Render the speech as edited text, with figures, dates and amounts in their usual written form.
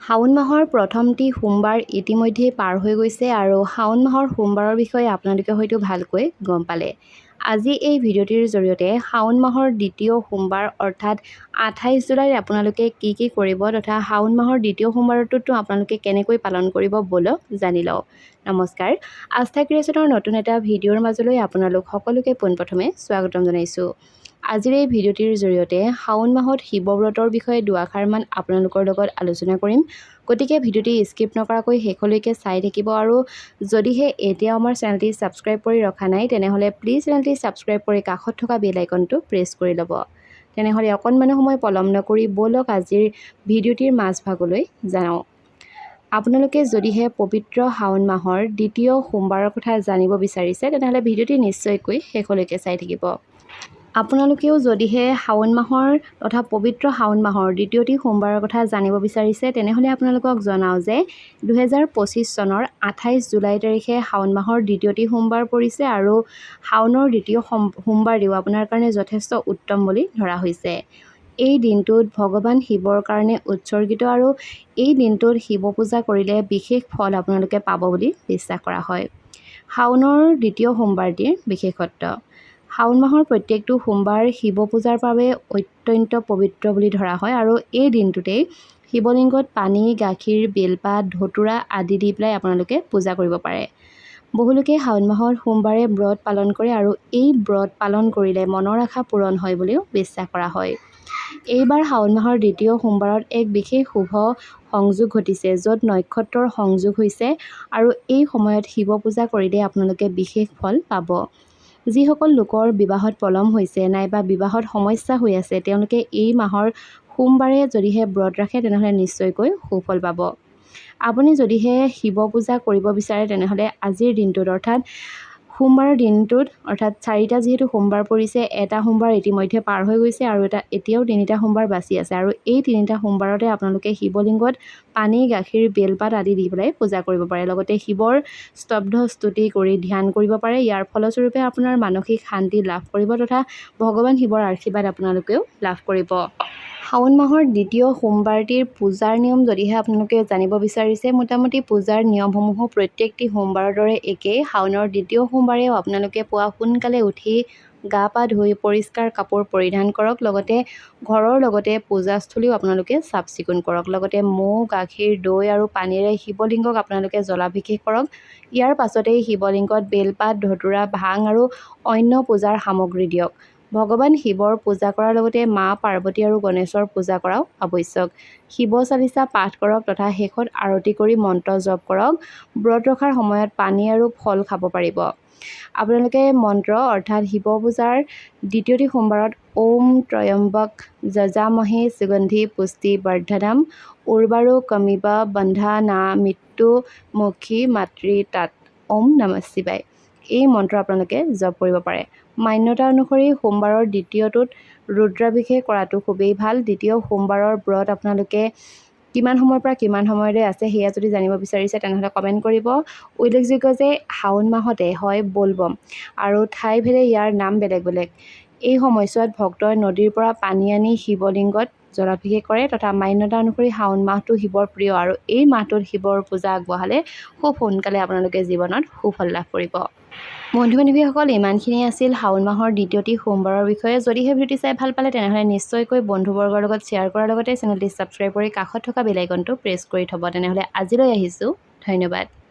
শাওন মাহৰ প্ৰথমটি সোমবাৰ ইতিমধ্যে পাৰ হৈ গৈছে আৰু শাওন মাহৰ সোমবাৰৰ বিষয়ে আপোনালোকে হয়তো ভালকৈ গম পালে। আজি এই ভিডিঅ'টিৰ জৰিয়তে শাওন মাহৰ দ্বিতীয় সোমবাৰ অৰ্থাৎ 28 জুলাইত আপোনালোকে কি কৰিব তথা শাওন মাহৰ দ্বিতীয় সোমবাৰটোতো আপোনালোকে কেনেকৈ পালন কৰিব বলক জানি লওঁ। নমস্কাৰ, আস্থা ক্ৰিয়েশ্যনৰ নতুন এটা ভিডিঅ'ৰ মাজলৈ আপোনালোক সকলোকে পোনপ্ৰথমে স্বাগতম জনাইছোঁ। আজিৰ এই ভিডিঅ'টিৰ জৰিয়তে শাওন মাহত শিৱব্ৰতৰ বিষয়ে দুআষাৰমান আপোনালোকৰ লগত আলোচনা কৰিম। গতিকে ভিডিঅ'টি স্কিপ নকৰাকৈ শেষলৈকে চাই থাকিব আৰু যদিহে এতিয়াও আমাৰ চেনেলটি ছাবস্ক্ৰাইব কৰি ৰখা নাই তেনেহ'লে প্লিজ চেনেলটি ছাবস্ক্ৰাইব কৰি কাষত থকা বেল আইকনটো প্ৰেছ কৰি ল'ব। তেনেহ'লে অকণমান সময় পলম নকৰি বলক আজিৰ ভিডিঅ'টিৰ মাজভাগলৈ যাওঁ। আপোনালোকে যদিহে পবিত্ৰ শাওন মাহৰ দ্বিতীয় সোমবাৰৰ কথা জানিব বিচাৰিছে তেনেহ'লে ভিডিঅ'টি নিশ্চয়কৈ শেষলৈকে চাই থাকিব। আপোনালোকেও যদিহে শাওন মাহৰ তথা পবিত্ৰ শাওন মাহৰ দ্বিতীয়টি সোমবাৰৰ কথা জানিব বিচাৰিছে তেনেহ'লে আপোনালোকক জনাওঁ যে 2025 চনৰ 28 জুলাই তাৰিখে শাওন মাহৰ দ্বিতীয়টি সোমবাৰ পৰিছে আৰু শাওনৰ দ্বিতীয় সোমবাৰেও আপোনাৰ কাৰণে যথেষ্ট উত্তম বুলি ধৰা হৈছে। এই দিনটোত ভগৱান শিৱৰ কাৰণে উৎসৰ্গিত আৰু এই দিনটোত শিৱ পূজা কৰিলে বিশেষ ফল আপোনালোকে পাব বুলি বিশ্বাস কৰা হয়। শাওনৰ দ্বিতীয় সোমবাৰটিৰ বিশেষত্ব: শাওন মাহৰ প্ৰত্যেকটো সোমবাৰ শিৱ পূজাৰ বাবে অত্যন্ত পবিত্ৰ বুলি ধৰা হয় আৰু এই দিনটোতেই শিৱলিংগত পানী, গাখীৰ, বেলপাত, ধতুৰা আদি দি পেলাই আপোনালোকে পূজা কৰিব পাৰে। বহুলোকে শাওন মাহৰ সোমবাৰে ব্ৰত পালন কৰে আৰু এই ব্ৰত পালন কৰিলে মনৰ আশা পূৰণ হয় বুলিও বিশ্বাস কৰা হয়। এইবাৰ শাওন মাহৰ দ্বিতীয় সোমবাৰত এক বিশেষ শুভ সংযোগ ঘটিছে য'ত নক্ষত্ৰৰ সংযোগ হৈছে আৰু এই সময়ত শিৱ পূজা কৰিলে আপোনালোকে বিশেষ ফল পাব। যিসকল লোকৰ বিবাহত পলম হৈছে নাইবা বিবাহত সমস্যা হৈ আছে তেওঁলোকে এই মাহৰ সোমবাৰে যদিহে ব্ৰত ৰাখে তেনেহ'লে নিশ্চয়কৈ সুফল পাব। আপুনি যদিহে শিৱ পূজা কৰিব বিচাৰে তেনেহ'লে আজিৰ দিনটোত অৰ্থাৎ সোমবাৰৰ দিনটোত অৰ্থাৎ 4টা যিহেতু সোমবাৰ পৰিছে, এটা সোমবাৰ ইতিমধ্যে পাৰ হৈ গৈছে আৰু এতিয়াও 3টা সোমবাৰ বাচি আছে আৰু এই 3টা সোমবাৰতে আপোনালোকে শিৱলিংগত পানী, গাখীৰ, বেলপাত আদি দি পেলাই পূজা কৰিব পাৰে। লগতে শিৱৰ স্তব্ধ স্তুতি কৰি ধ্যান কৰিব পাৰে। ইয়াৰ ফলস্বৰূপে আপোনাৰ মানসিক শান্তি লাভ কৰিব তথা ভগৱান শিৱৰ আশীৰ্বাদ আপোনালোকেও লাভ কৰিব। শাওন মাহৰ দ্বিতীয় সোমবাৰটিৰ পূজাৰ নিয়ম যদিহে আপোনালোকে জানিব বিচাৰিছে, মোটামুটি পূজাৰ নিয়মসমূহো প্ৰত্যেকটি সোমবাৰৰ দৰে একেই। শাওনৰ দ্বিতীয় সোমবাৰেও আপোনালোকে পুৱা সোনকালে উঠি গা পা ধুই পৰিষ্কাৰ কাপোৰ পৰিধান কৰক। লগতে ঘৰৰ লগতে পূজাস্থলীও আপোনালোকে চাফ চিকুণ কৰক। লগতে মৌ, গাখীৰ, দৈ আৰু পানীৰে শিৱলিংগক আপোনালোকে জলাভিষেক কৰক। ইয়াৰ পাছতেই শিৱলিংগত বেলপাত, ধতুৰা, ভাং আৰু অন্য পূজাৰ সামগ্ৰী দিয়ক। ভগৱান শিৱৰ পূজা কৰাৰ লগতে মা পাৰ্বতী আৰু গণেশৰ পূজা কৰাও আৱশ্যক। শিৱ চালিচা পাঠ কৰক তথা শেষত আৰতি কৰি মন্ত্ৰ জপ কৰক। ব্ৰত ৰখাৰ সময়ত পানী আৰু ফল খাব পাৰিব। আপোনালোকে মন্ত্ৰ অৰ্থাৎ শিৱ পূজাৰ দ্বিতীয়টি সোমবাৰত ওম ত্ৰয়ম্বক যজামহে সুগন্ধি পুষ্টি বৰ্ধনম উৰ্বাৰো কমিব বন্ধা না মৃত্যু মুখী মাতৃ তাত ওম নমঃ শিৱায় এই মন্ত্ৰ আপোনালোকে জপ কৰিব পাৰে। মান্যতা অনুসৰি সোমবাৰৰ দ্বিতীয়টোত ৰুদ্ৰাভিষেক কৰাটো খুবেই ভাল। দ্বিতীয় সোমবাৰৰ ব্ৰত আপোনালোকে কিমান সময়ৰ পৰা কিমান সময়লৈ আছে সেয়া যদি জানিব বিচাৰিছে তেনেহ'লে কমেণ্ট কৰিব। উল্লেখযোগ্য যে শাওন মাহতে হয় বলবম আৰু ঠাইভেদে ইয়াৰ নাম বেলেগ বেলেগ। এই সময়ছোৱাত ভক্তই নদীৰ পৰা পানী আনি শিৱলিংগত জলাভিষেক কৰে তথা মান্যতা অনুসৰি শাওন মাহটো শিৱৰ প্ৰিয় আৰু এই মাহটোত শিৱৰ পূজা আগবঢ়ালে খুব সোনকালে আপোনালোকে জীৱনত সুফল লাভ কৰিব। বন্ধু বান্ধৱীসকল, ইমানখিনিয়ে আছিল শাওন মাহৰ দ্বিতীয়টি সোমবাৰৰ বিষয়ে। যদিহে ভিডিঅ'টি চাই ভাল পালে তেনেহ'লে নিশ্চয়কৈ বন্ধুবৰ্গৰ লগত শ্বেয়াৰ কৰাৰ লগতে চেনেলটি ছাবস্ক্ৰাইব কৰি কাষত থকা বেল আইকনটো প্ৰেছ কৰি থ'ব। তেনেহ'লে আজিলৈ আহিছোঁ, ধন্যবাদ।